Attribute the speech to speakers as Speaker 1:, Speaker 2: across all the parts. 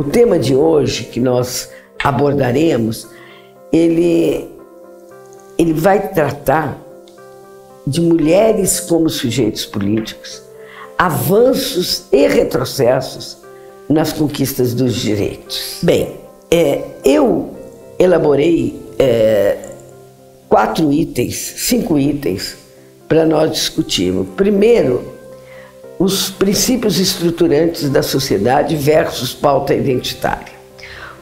Speaker 1: O tema de hoje que nós abordaremos, ele vai tratar de mulheres como sujeitos políticos, avanços e retrocessos nas conquistas dos direitos. Bem, eu elaborei 5 itens para nós discutirmos. Primeiro, os princípios estruturantes da sociedade versus pauta identitária.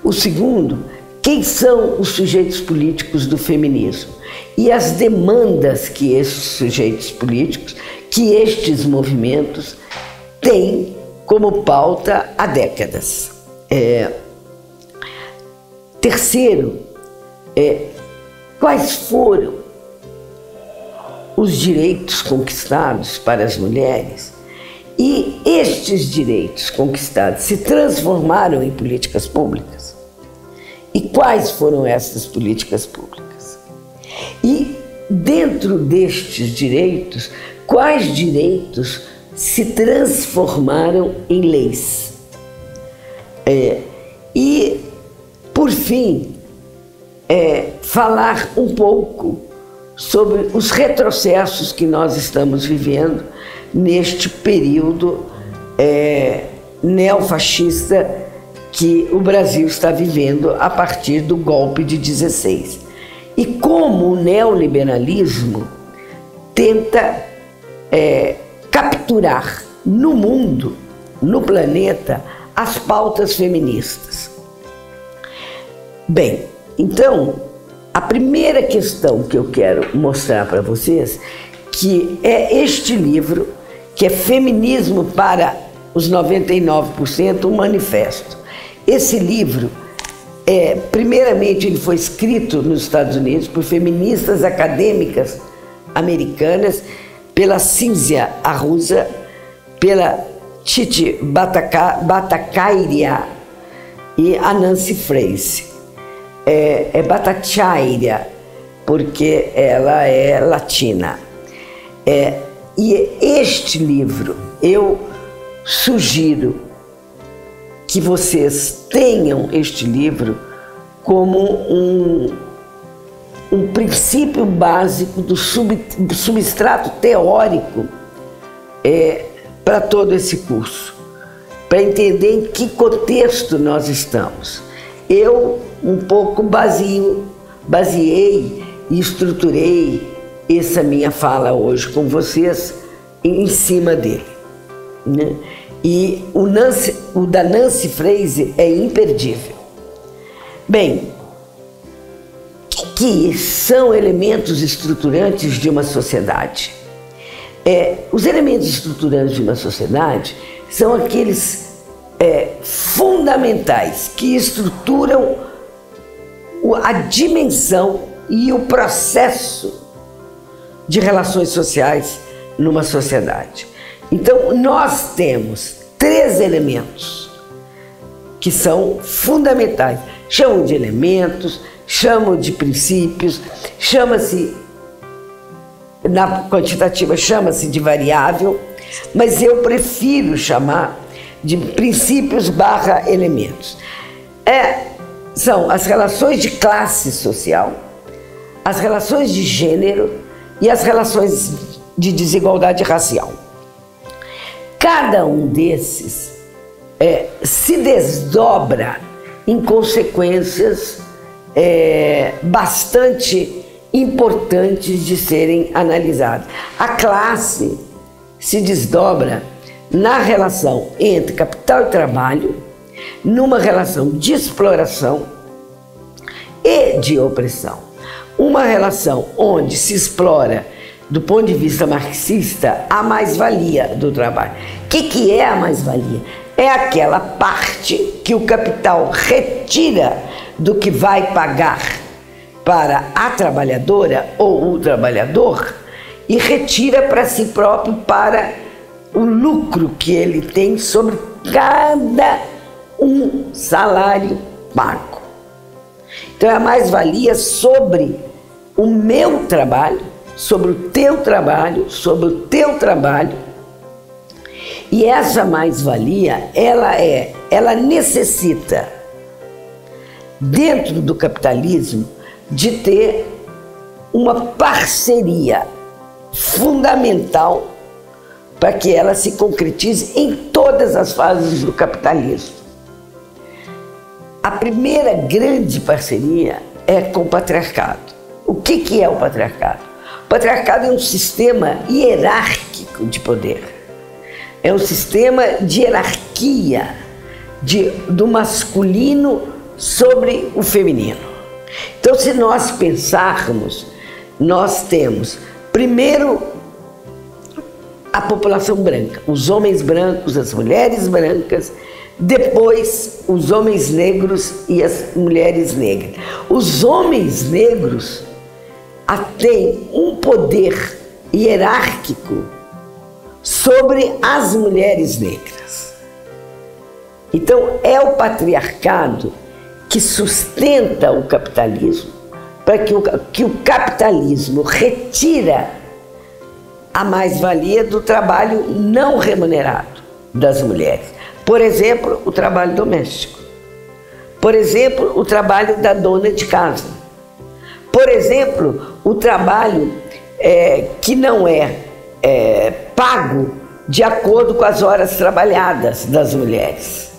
Speaker 1: O segundo, quem são os sujeitos políticos do feminismo e as demandas que esses sujeitos políticos, que estes movimentos têm como pauta há décadas. Terceiro, quais foram os direitos conquistados para as mulheres e estes direitos conquistados se transformaram em políticas públicas? E quais foram essas políticas públicas? E dentro destes direitos, quais direitos se transformaram em leis? E, por fim, falar um pouco sobre os retrocessos que nós estamos vivendo neste período neofascista que o Brasil está vivendo a partir do golpe de 16. E como o neoliberalismo tenta capturar no mundo, no planeta, as pautas feministas. Bem, então, a primeira questão que eu quero mostrar para vocês, que é este livro, que é Feminismo para os 99%, um manifesto. Esse livro, primeiramente, ele foi escrito nos Estados Unidos por feministas acadêmicas americanas, pela Cínzia Arruda, pela Titi Bhattacharya e a Nancy Fraser. Bhattacharya, porque ela é latina. E este livro, eu sugiro que vocês tenham este livro como um princípio básico do substrato teórico para todo esse curso, para entender em que contexto nós estamos. Eu um pouco baseei e estruturei essa minha fala hoje com vocês em cima dele, né? E o da Nancy Fraser é imperdível. Bem, o que são elementos estruturantes de uma sociedade? Os elementos estruturantes de uma sociedade são aqueles fundamentais que estruturam a dimensão e o processo de relações sociais numa sociedade. Então, nós temos 3 elementos que são fundamentais. Chamam de elementos, chamam de princípios, chama-se, na quantitativa, chama-se de variável, mas eu prefiro chamar de princípios/elementos. São as relações de classe social, as relações de gênero e as relações de desigualdade racial. Cada um desses se desdobra em consequências bastante importantes de serem analisadas. A classe se desdobra na relação entre capital e trabalho, numa relação de exploração e de opressão. Uma relação onde se explora, do ponto de vista marxista, a mais-valia do trabalho. O que é a mais-valia? É aquela parte que o capital retira do que vai pagar para a trabalhadora ou o trabalhador e retira para si próprio para o lucro que ele tem sobre cada um salário pago. Então é a mais-valia sobre o meu trabalho, sobre o teu trabalho, sobre o teu trabalho, E essa mais-valia, ela necessita, dentro do capitalismo, de ter uma parceria fundamental para que ela se concretize em todas as fases do capitalismo. A primeira grande parceria é com o patriarcado. O que é o patriarcado? O patriarcado é um sistema hierárquico de poder. É um sistema de hierarquia do masculino sobre o feminino. Então, se nós pensarmos, nós temos, primeiro, a população branca, os homens brancos, as mulheres brancas, depois os homens negros e as mulheres negras. Os homens negros têm um poder hierárquico sobre as mulheres negras. Então é o patriarcado que sustenta o capitalismo, para que o capitalismo retira a mais-valia do trabalho não remunerado das mulheres. Por exemplo, o trabalho doméstico. Por exemplo, o trabalho da dona de casa. Por exemplo, o trabalho que não é pago de acordo com as horas trabalhadas das mulheres.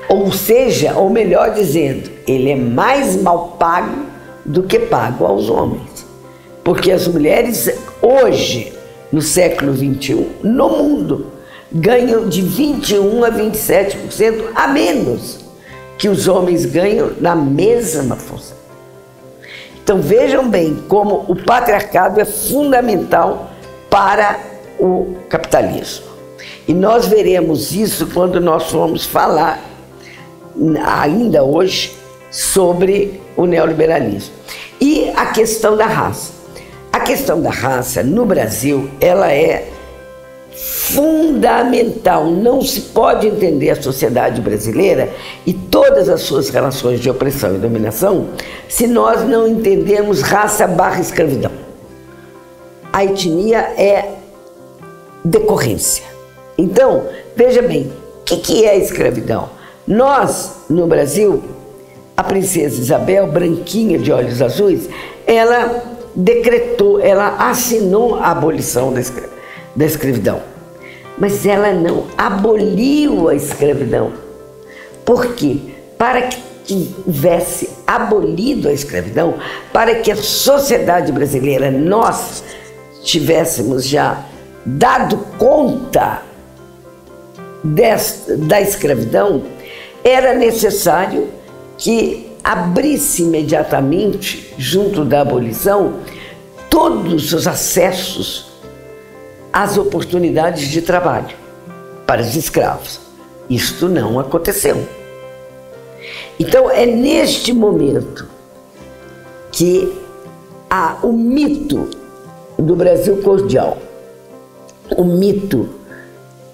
Speaker 1: Ou seja, ou melhor dizendo, ele é mais mal pago do que pago aos homens. Porque as mulheres hoje, no século XXI, no mundo, ganham de 21% a 27% a menos que os homens ganham na mesma função. Então vejam bem como o patriarcado é fundamental para o capitalismo. E nós veremos isso quando nós formos falar, ainda hoje, sobre o neoliberalismo. E a questão da raça. A questão da raça, no Brasil, ela é fundamental. Não se pode entender a sociedade brasileira e todas as suas relações de opressão e dominação se nós não entendermos raça / escravidão. A etnia é decorrência. Então, veja bem, o que é a escravidão? Nós, no Brasil, a princesa Isabel, branquinha de olhos azuis, ela decretou, ela assinou a abolição da escravidão. Mas ela não aboliu a escravidão. Por quê? Para que tivesse abolido a escravidão, para que a sociedade brasileira, nós tivéssemos já dado conta da escravidão, era necessário que abrisse imediatamente, junto da abolição, todos os acessos às oportunidades de trabalho para os escravos. Isto não aconteceu. Então é neste momento que há o mito do Brasil cordial, o mito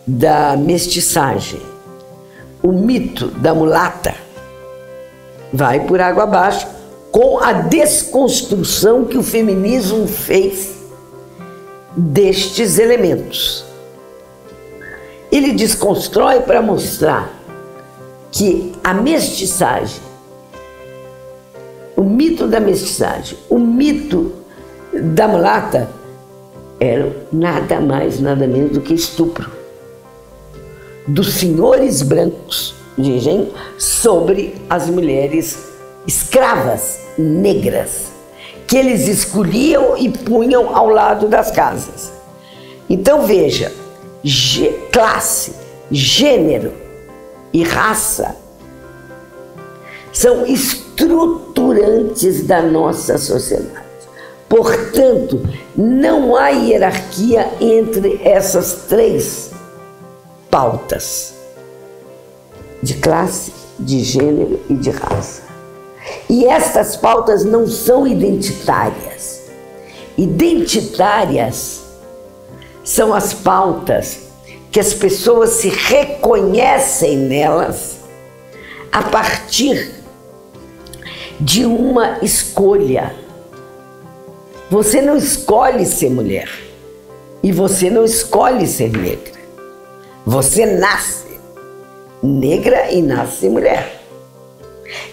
Speaker 1: da mestiçagem, o mito da mulata, vai por água abaixo com a desconstrução que o feminismo fez destes elementos. Ele desconstrói para mostrar que a mestiçagem, o mito da mestiçagem, o mito da mulata era nada mais, nada menos do que estupro dos senhores brancos de engenho sobre as mulheres escravas negras, que eles escolhiam e punham ao lado das casas. Então veja, classe, gênero e raça são estruturantes da nossa sociedade. Portanto, não há hierarquia entre essas três pautas: de classe, de gênero e de raça. E estas pautas não são identitárias. Identitárias são as pautas que as pessoas se reconhecem nelas a partir de uma escolha. Você não escolhe ser mulher e você não escolhe ser negra. Você nasce negra e nasce mulher.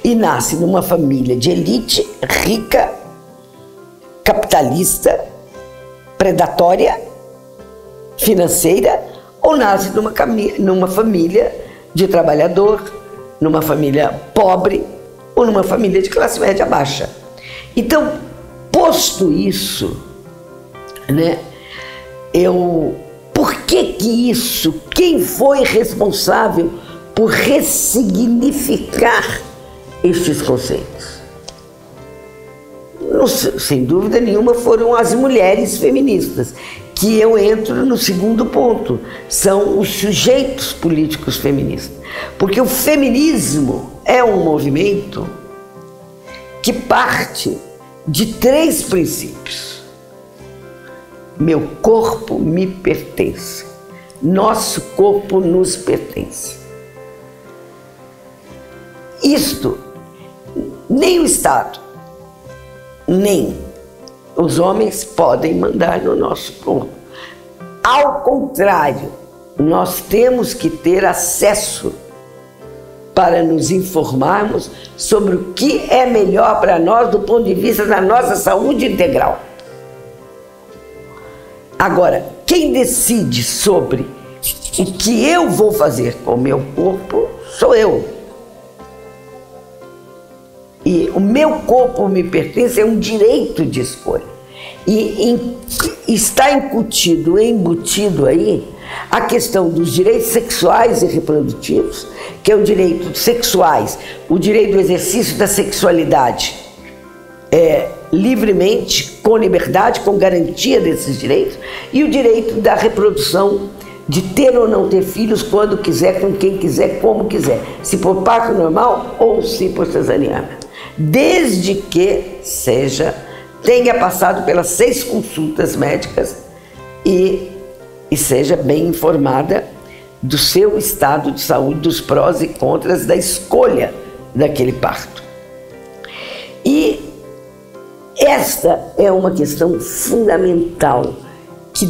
Speaker 1: E nasce numa família de elite, rica, capitalista, predatória, financeira, ou nasce numa família de trabalhador, numa família pobre, ou numa família de classe média baixa. Então, posto isso, né, por que isso? Quem foi responsável por ressignificar estes conceitos? Sem dúvida nenhuma foram as mulheres feministas, que eu entro no segundo ponto, são os sujeitos políticos feministas. Porque o feminismo é um movimento que parte de 3 princípios. Meu corpo me pertence. Nosso corpo nos pertence. Isto, nem o Estado, nem os homens podem mandar no nosso corpo. Ao contrário, nós temos que ter acesso para nos informarmos sobre o que é melhor para nós do ponto de vista da nossa saúde integral. Agora, quem decide sobre o que eu vou fazer com o meu corpo sou eu. E o meu corpo me pertence, é um direito de escolha. E está embutido aí a questão dos direitos sexuais e reprodutivos, que é o direito sexuais, o direito do exercício da sexualidade livremente, com liberdade, com garantia desses direitos, e o direito da reprodução, de ter ou não ter filhos quando quiser, com quem quiser, como quiser, se por parto normal ou se por cesariana, desde que tenha passado pelas 6 consultas médicas e seja bem informada do seu estado de saúde, dos prós e contras da escolha daquele parto. E esta é uma questão fundamental que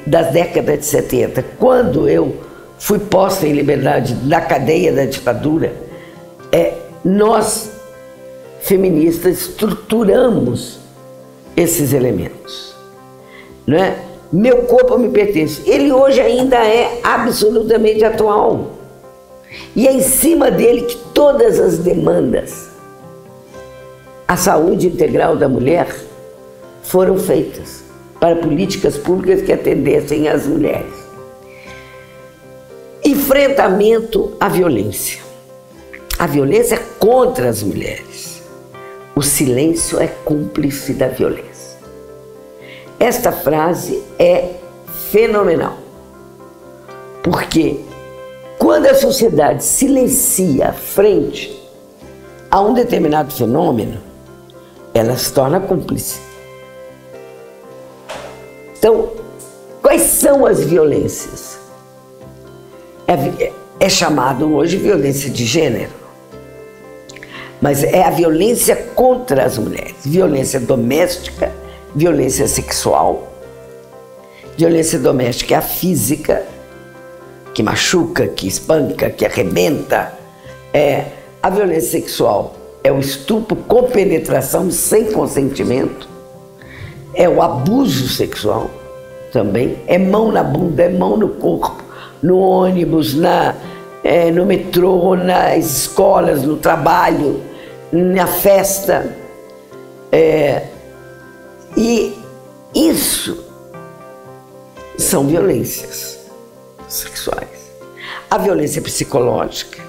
Speaker 1: da década de 70, quando eu fui posta em liberdade da cadeia da ditadura, nós, feministas, estruturamos esses elementos, não é? Meu corpo me pertence. Ele hoje ainda é absolutamente atual. E é em cima dele que todas as demandas à saúde integral da mulher foram feitas para políticas públicas que atendessem às mulheres. Enfrentamento à violência. A violência é contra as mulheres. O silêncio é cúmplice da violência. Esta frase é fenomenal, porque quando a sociedade silencia frente a um determinado fenômeno, ela se torna cúmplice. Então, quais são as violências? É chamado hoje violência de gênero, mas é a violência contra as mulheres, violência doméstica, violência sexual. Violência doméstica é a física, que machuca, que espanca, que arrebenta. A violência sexual é o estupro com penetração sem consentimento. É o abuso sexual também. É mão na bunda, é mão no corpo, no ônibus, no metrô, nas escolas, no trabalho, na festa. E isso são violências sexuais. A violência psicológica,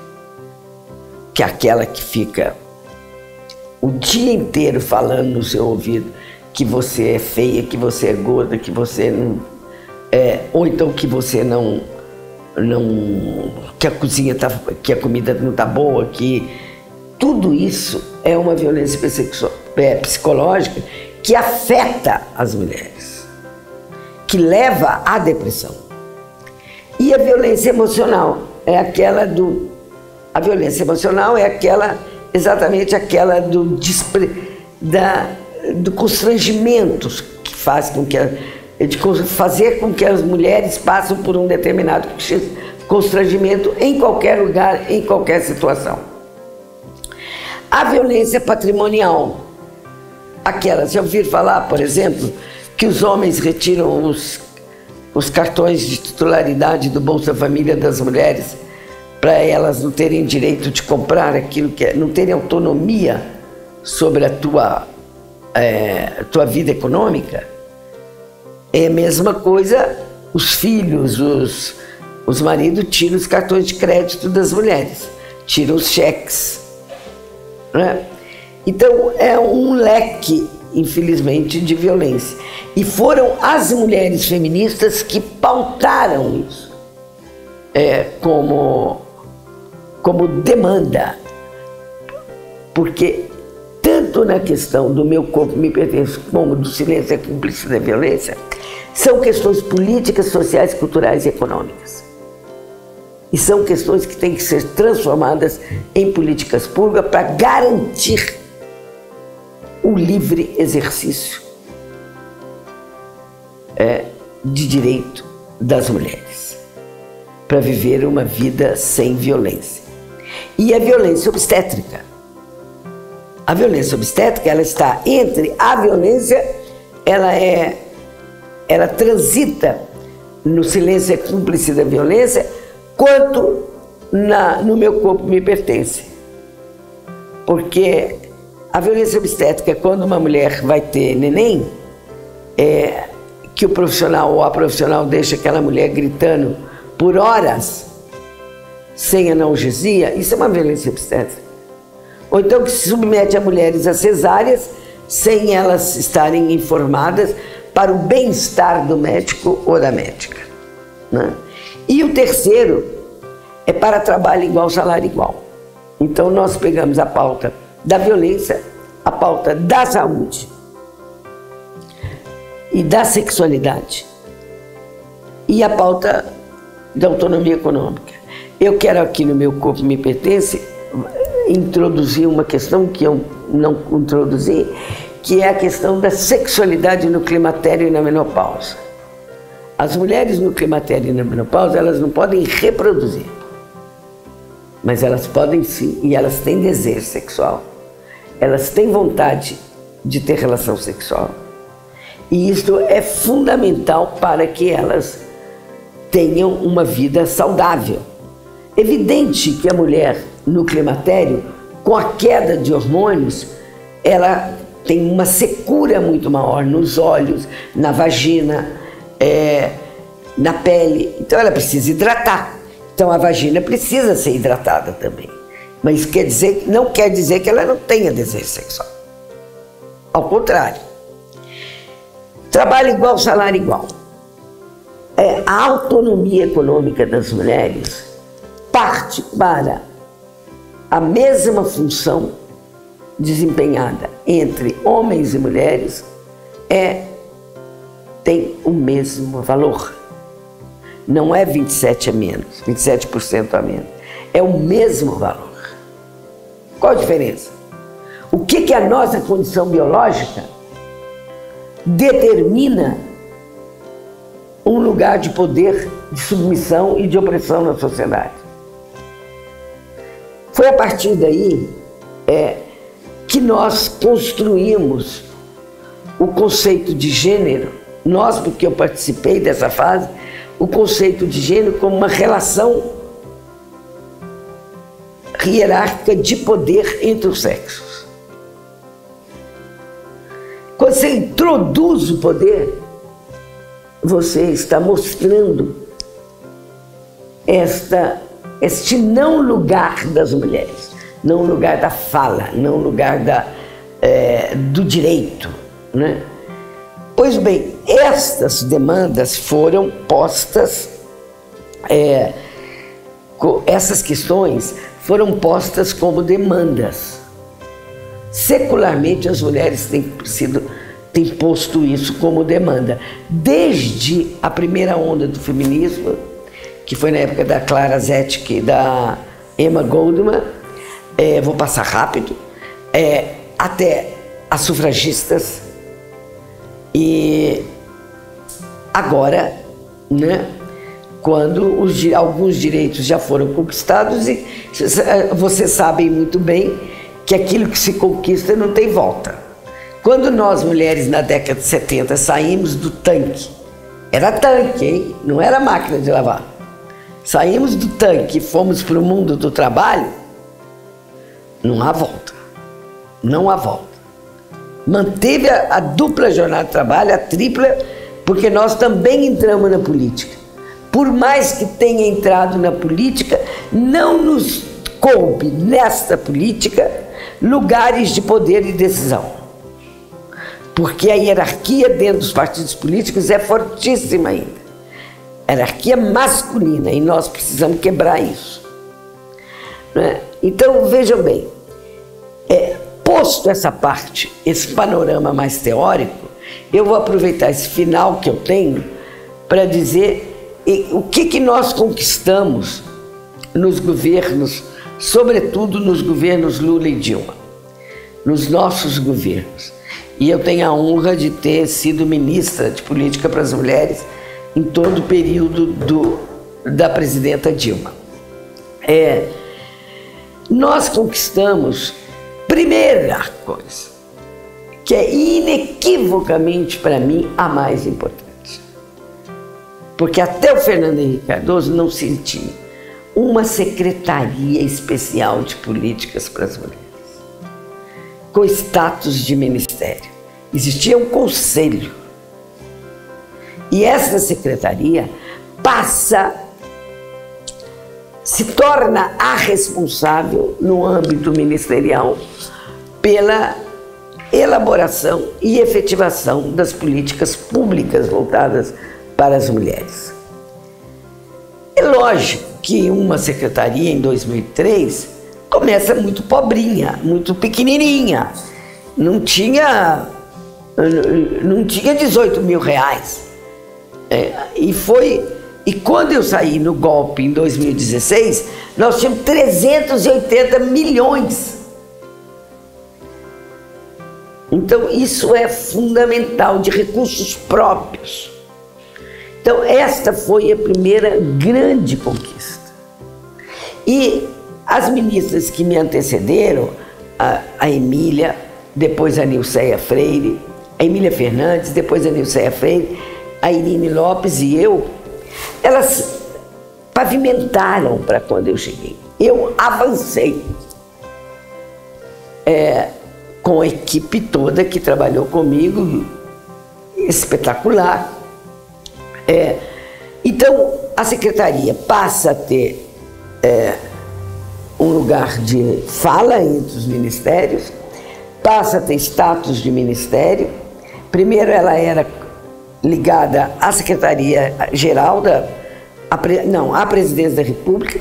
Speaker 1: que é aquela que fica o dia inteiro falando no seu ouvido que você é feia, que você é gorda, que você não ou então que você não que a cozinha que a comida não está boa, que tudo isso é uma violência psicológica que afeta as mulheres, que leva à depressão. E a violência emocional é a violência emocional é exatamente aquela do constrangimento que faz com que de fazer com que as mulheres passem por um determinado constrangimento em qualquer lugar, em qualquer situação. A violência patrimonial, aquela, já ouviram falar, por exemplo, que os homens retiram os cartões de titularidade do Bolsa Família das mulheres para elas não terem direito de comprar aquilo que é, não terem autonomia sobre a tua vida econômica? É a mesma coisa, os filhos, os maridos tiram os cartões de crédito das mulheres, tiram os cheques, né? Então é um leque, infelizmente, de violência. E foram as mulheres feministas que pautaram isso como demanda, porque tanto na questão do meu corpo me pertence como do silêncio é cúmplice da violência, são questões políticas, sociais, culturais e econômicas. E são questões que têm que ser transformadas em políticas públicas para garantir o livre exercício de direito das mulheres, para viver uma vida sem violência. E a violência obstétrica. A violência obstétrica, ela está entre a violência, ela transita no silêncio é cúmplice da violência, quanto no meu corpo me pertence. Porque a violência obstétrica, quando uma mulher vai ter neném, que o profissional ou a profissional deixa aquela mulher gritando por horas, sem analgesia, isso é uma violência obstétrica. Ou então que se submete a mulheres a cesáreas, sem elas estarem informadas para o bem-estar do médico ou da médica, né? E o terceiro é para trabalho igual, salário igual. Então nós pegamos a pauta da violência, a pauta da saúde e da sexualidade e a pauta da autonomia econômica. Eu quero aqui no Meu Corpo Me Pertence introduzir uma questão que eu não introduzi, que é a questão da sexualidade no climatério e na menopausa. As mulheres no climatério e na menopausa, elas não podem reproduzir, mas elas podem sim, e elas têm desejo sexual, elas têm vontade de ter relação sexual, e isso é fundamental para que elas tenham uma vida saudável. Evidente que a mulher no climatério, com a queda de hormônios, ela tem uma secura muito maior nos olhos, na vagina, na pele. Então ela precisa hidratar. Então a vagina precisa ser hidratada também. Mas não quer dizer que ela não tenha desejo sexual. Ao contrário. Trabalho igual, salário igual. A autonomia econômica das mulheres parte para a mesma função desempenhada entre homens e mulheres, tem o mesmo valor. Não é 27% a menos, 27% a menos. É o mesmo valor. Qual a diferença? O que a nossa condição biológica determina um lugar de poder, de submissão e de opressão na sociedade? Foi a partir daí que nós construímos o conceito de gênero, nós, porque eu participei dessa fase, o conceito de gênero como uma relação hierárquica de poder entre os sexos. Quando você introduz o poder, você está mostrando este não lugar das mulheres, não lugar da fala, não lugar do direito, né? Pois bem, estas demandas foram postas, essas questões foram postas como demandas. Secularmente as mulheres têm posto isso como demanda. Desde a primeira onda do feminismo, que foi na época da Clara Zetkin e da Emma Goldman, vou passar rápido, até as sufragistas e Agora, né, quando alguns direitos já foram conquistados e vocês sabem muito bem que aquilo que se conquista não tem volta. Quando nós mulheres na década de 70 saímos do tanque, era tanque, hein? Não era máquina de lavar. Saímos do tanque e fomos para o mundo do trabalho, não há volta. Não há volta. Manteve a dupla jornada de trabalho, a tripla, porque nós também entramos na política. Por mais que tenha entrado na política, não nos coube nesta política lugares de poder e decisão. Porque a hierarquia dentro dos partidos políticos é fortíssima ainda. Hierarquia masculina, e nós precisamos quebrar isso. Né? Então, vejam bem, posto essa parte, esse panorama mais teórico, eu vou aproveitar esse final que eu tenho para dizer o que nós conquistamos nos governos, sobretudo nos governos Lula e Dilma, nos nossos governos. E eu tenho a honra de ter sido ministra de Política para as Mulheres em todo o período da presidenta Dilma. Nós conquistamos, primeira coisa, que é inequivocamente para mim a mais importante. Porque até o Fernando Henrique Cardoso não sentia uma secretaria especial de políticas para as mulheres, com status de ministério. Existia um conselho. E essa secretaria se torna a responsável no âmbito ministerial pela elaboração e efetivação das políticas públicas voltadas para as mulheres. É lógico que uma secretaria em 2003 começa muito pobrinha, muito pequenininha, não tinha 18 mil reais. E quando eu saí no golpe em 2016, nós tínhamos 380 milhões. Então isso é fundamental, de recursos próprios. Então esta foi a primeira grande conquista. E as ministras que me antecederam, a Emília, depois a Nilceia Freire, a Emília Fernandes, depois a Nilceia Freire, a Irine Lopes e eu, elas pavimentaram para quando eu cheguei. Eu avancei com a equipe toda que trabalhou comigo, espetacular. Então, a secretaria passa a ter um lugar de fala entre os ministérios, passa a ter status de ministério. Primeiro ela era ligada à Secretaria-Geral à Presidência da República,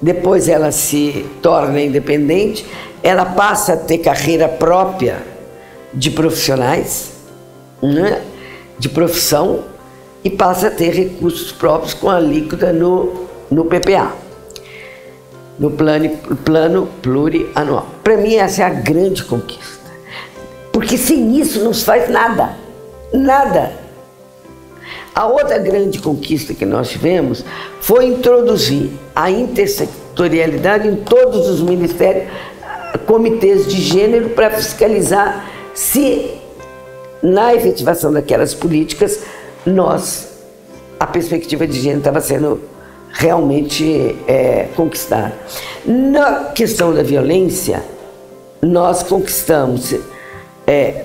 Speaker 1: depois ela se torna independente, ela passa a ter carreira própria de profissionais, né, de profissão, e passa a ter recursos próprios com alíquota no PPA, no plano plurianual. Para mim essa é a grande conquista, porque sem isso não se faz nada, nada. A outra grande conquista que nós tivemos foi introduzir a intersetorialidade em todos os ministérios, comitês de gênero, para fiscalizar se, na efetivação daquelas políticas, a perspectiva de gênero estava sendo realmente conquistada. Na questão da violência, nós conquistamos,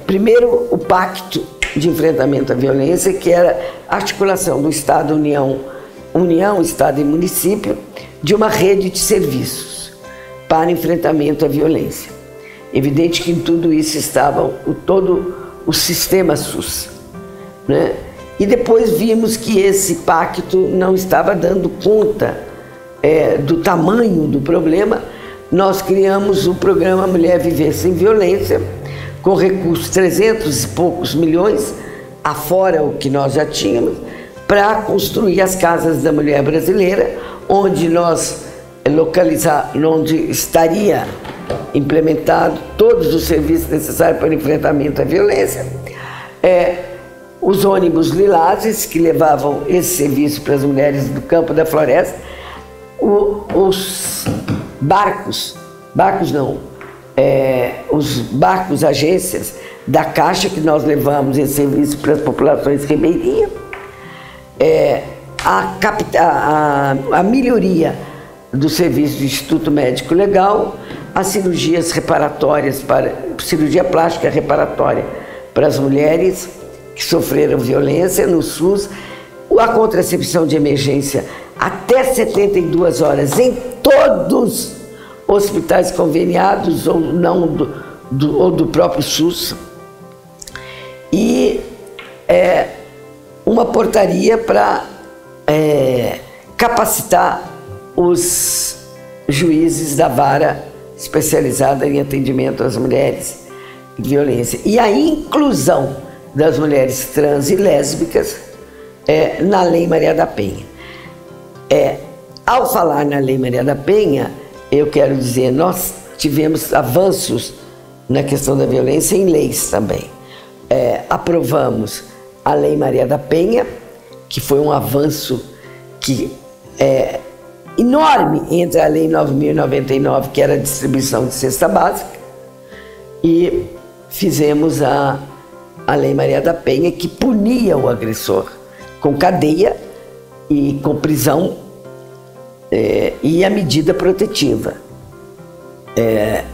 Speaker 1: primeiro, o Pacto de Enfrentamento à Violência, que era a articulação do Estado, União, Estado e Município, de uma rede de serviços para enfrentamento à violência. Evidente que em tudo isso estava todo o sistema SUS, né? E depois vimos que esse pacto não estava dando conta do tamanho do problema. Nós criamos o programa Mulher Viver Sem Violência, com recursos 300 e poucos milhões, afora o que nós já tínhamos, para construir as casas da mulher brasileira, onde onde estaria implementado todos os serviços necessários para o enfrentamento à violência. os ônibus lilazes que levavam esse serviço para as mulheres do campo da floresta, os os barcos, agências da Caixa, que nós levamos esse serviço para as populações ribeirinhas, a melhoria do serviço do Instituto Médico Legal, as cirurgias reparatórias, cirurgia plástica reparatória para as mulheres que sofreram violência no SUS, a contracepção de emergência até 72 horas em todos os hospitais conveniados ou não ou do próprio SUS, e uma portaria para capacitar os juízes da vara especializada em atendimento às mulheres em violência, e a inclusão das mulheres trans e lésbicas na Lei Maria da Penha. Ao falar na Lei Maria da Penha, eu quero dizer, nós tivemos avanços na questão da violência em leis também. Aprovamos a Lei Maria da Penha, que foi um avanço enorme entre a Lei 9.099, que era a distribuição de cesta básica, e fizemos a Lei Maria da Penha, que punia o agressor com cadeia e com prisão e a medida protetiva.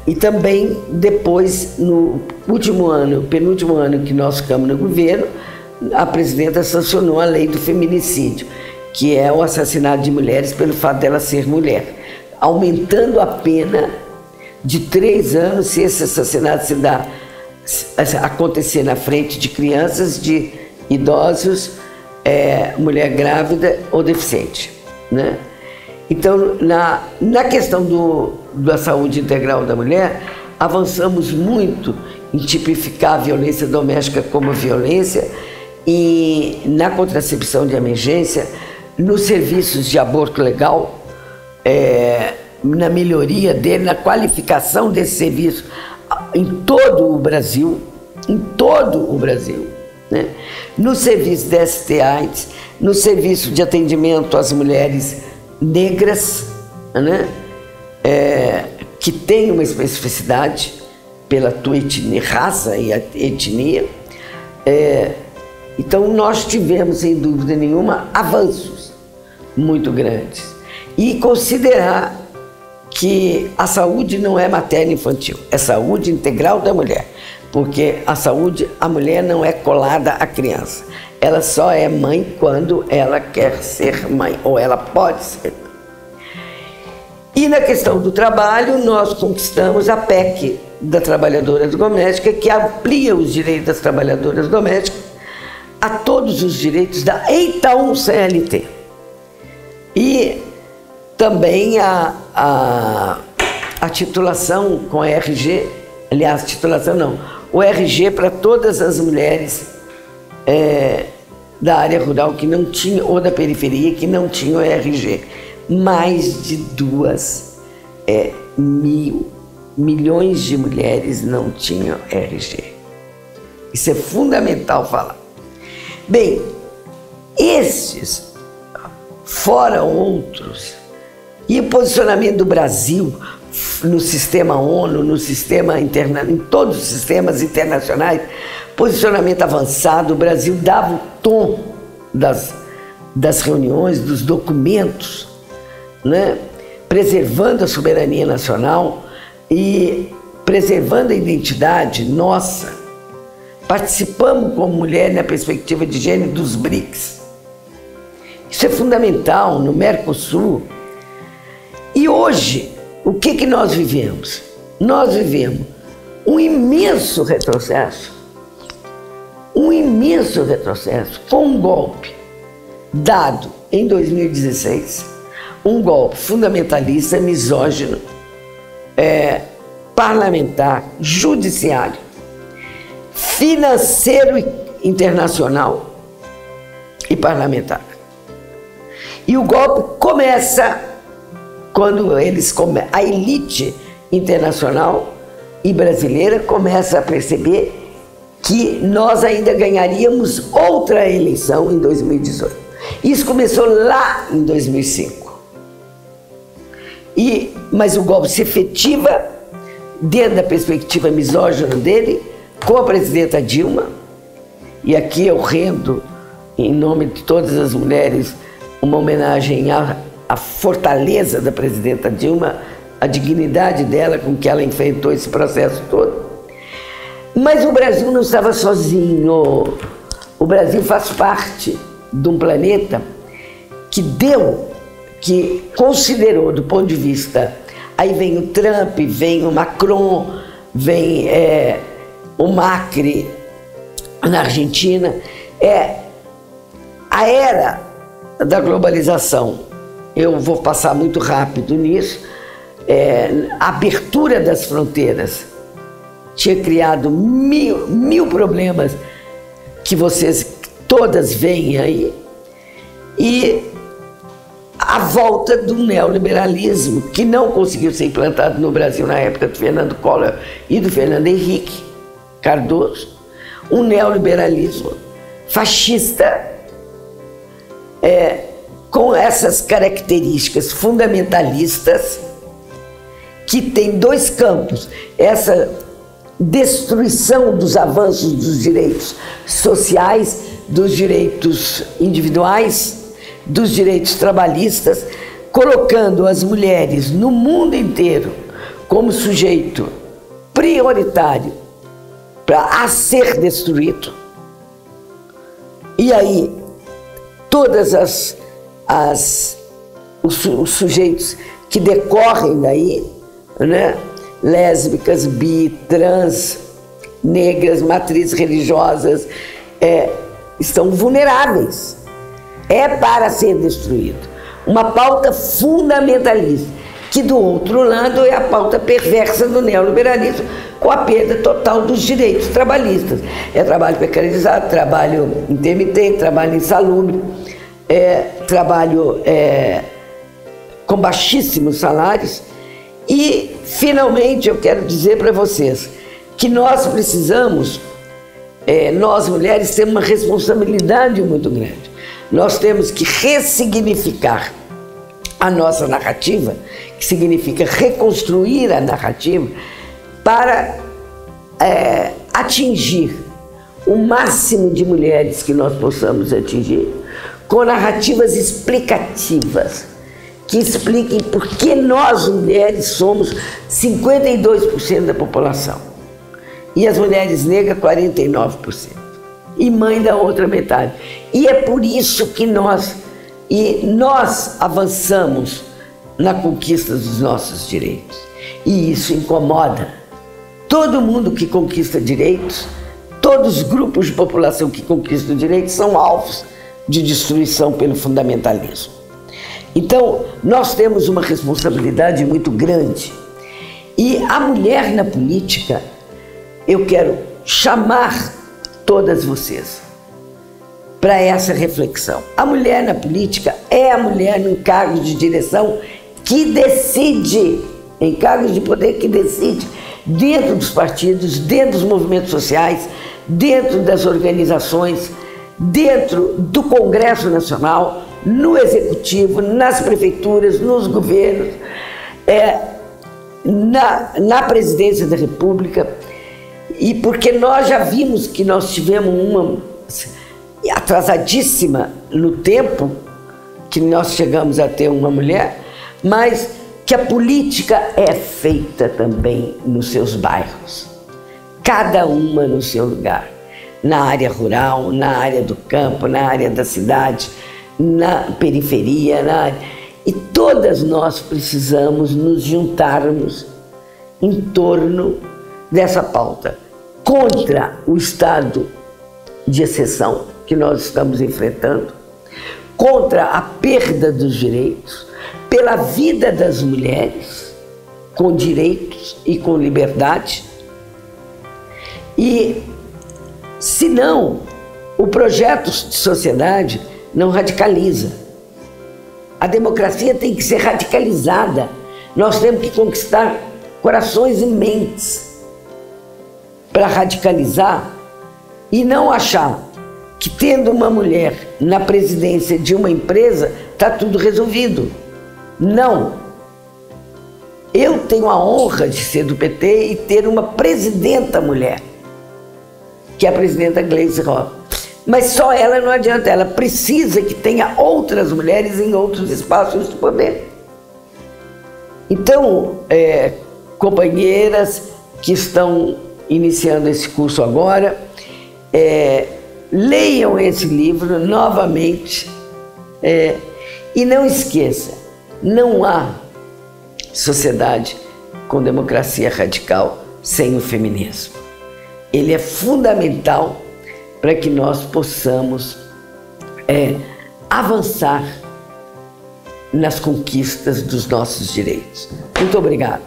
Speaker 1: E também depois, no penúltimo ano que nós ficamos no governo, a presidenta sancionou a lei do feminicídio, que é o assassinato de mulheres pelo fato dela ser mulher, aumentando a pena de 3 anos se esse assassinato acontecer na frente de crianças, de idosos, mulher grávida ou deficiente, né? Então, na questão da saúde integral da mulher, avançamos muito em tipificar a violência doméstica como violência, e na contracepção de emergência, nos serviços de aborto legal, na melhoria dele, na qualificação desse serviço em todo o Brasil, né? No serviço de ST/AIDS, no serviço de atendimento às mulheres negras, né? Que tem uma especificidade pela tua raça e etnia. Então nós tivemos, sem dúvida nenhuma, avanços muito grandes. E considerar que a saúde não é materna infantil, é saúde integral da mulher, porque a mulher não é colada à criança, ela só é mãe quando ela quer ser mãe, ou ela pode ser mãe. E na questão do trabalho, nós conquistamos a PEC da trabalhadora doméstica, que amplia os direitos das trabalhadoras domésticas a todos os direitos da então CLT. E também a titulação com RG, aliás, titulação não, o RG para todas as mulheres da área rural que não tinham, ou da periferia, que não tinham RG. Mais de 2 milhões de mulheres não tinham RG. Isso é fundamental falar. Bem, estes, fora outros, e o posicionamento do Brasil no sistema ONU, no sistema em todos os sistemas internacionais, posicionamento avançado, o Brasil dava o tom das reuniões, dos documentos, né? Preservando a soberania nacional e preservando a identidade nossa. Participamos como mulher na perspectiva de gênero dos BRICS. Isso é fundamental no Mercosul. E hoje, o que nós vivemos? Nós vivemos um imenso retrocesso com um golpe dado em 2016, um golpe fundamentalista, misógino, parlamentar, judiciário, financeiro internacional e parlamentar. E o golpe começa quando a elite internacional e brasileira começa a perceber que nós ainda ganharíamos outra eleição em 2018. Isso começou lá em 2005. Mas o golpe se efetiva dentro da perspectiva misógina dele, com a presidenta Dilma, e aqui eu rendo, em nome de todas as mulheres, uma homenagem à fortaleza da presidenta Dilma, a dignidade dela com que ela enfrentou esse processo todo. Mas o Brasil não estava sozinho. O Brasil faz parte de um planeta que considerou do ponto de vista, aí vem o Trump, vem o Macron, vem o Macri na Argentina, a era da globalização. Eu vou passar muito rápido nisso. A abertura das fronteiras tinha criado mil problemas que vocês todas veem aí, e a volta do neoliberalismo, que não conseguiu ser implantado no Brasil na época do Fernando Collor e do Fernando Henrique Cardoso, um neoliberalismo fascista, com essas características fundamentalistas, que tem dois campos: essa destruição dos avanços dos direitos sociais, dos direitos individuais, dos direitos trabalhistas, colocando as mulheres no mundo inteiro como sujeito prioritário a ser destruído. E aí todas os sujeitos que decorrem daí, né? Lésbicas, bi, trans, negras, matrizes religiosas, estão vulneráveis. É para ser destruído. Uma pauta fundamentalista, que do outro lado é a pauta perversa do neoliberalismo, com a perda total dos direitos trabalhistas. É trabalho precarizado, trabalho intermitente, trabalho insalubre, trabalho com baixíssimos salários. E, finalmente, eu quero dizer para vocês que nós precisamos, nós mulheres, temos uma responsabilidade muito grande. Nós temos que ressignificar a nossa narrativa, que significa reconstruir a narrativa, para atingir o máximo de mulheres que nós possamos atingir, com narrativas explicativas, que expliquem por que nós, mulheres, somos 52% da população e as mulheres negras 49%, e mãe da outra metade. E é por isso que nós avançamos na conquista dos nossos direitos, e isso incomoda todo mundo que conquista direitos. Todos os grupos de população que conquistam direitos são alvos de destruição pelo fundamentalismo. Então, nós temos uma responsabilidade muito grande. E a mulher na política, eu quero chamar todas vocês para essa reflexão. A mulher na política é a mulher no cargo de direção que decide, em cargos de poder que decide, dentro dos partidos, dentro dos movimentos sociais, dentro das organizações, dentro do Congresso Nacional, no Executivo, nas prefeituras, nos governos, na Presidência da República. E porque nós já vimos que nós tivemos uma atrasadíssima no tempo, que nós chegamos a ter uma mulher, mas que a política é feita também nos seus bairros, cada uma no seu lugar, na área rural, na área do campo, na área da cidade, na periferia, e todas nós precisamos nos juntarmos em torno dessa pauta, contra o estado de exceção que nós estamos enfrentando, contra a perda dos direitos, pela vida das mulheres, com direitos e com liberdade. E, se não, o projeto de sociedade não radicaliza. A democracia tem que ser radicalizada. Nós temos que conquistar corações e mentes para radicalizar E não achar que tendo uma mulher na presidência de uma empresa está tudo resolvido. Não. Eu tenho a honra de ser do PT e ter uma presidenta mulher, que é a presidenta Gleisi Hoffmann. Mas só ela não adianta, ela precisa que tenha outras mulheres em outros espaços de poder. Então, companheiras que estão iniciando esse curso agora, leiam esse livro novamente e não esqueça, não há sociedade com democracia radical sem o feminismo. Ele é fundamental para que nós possamos avançar nas conquistas dos nossos direitos. Muito obrigada.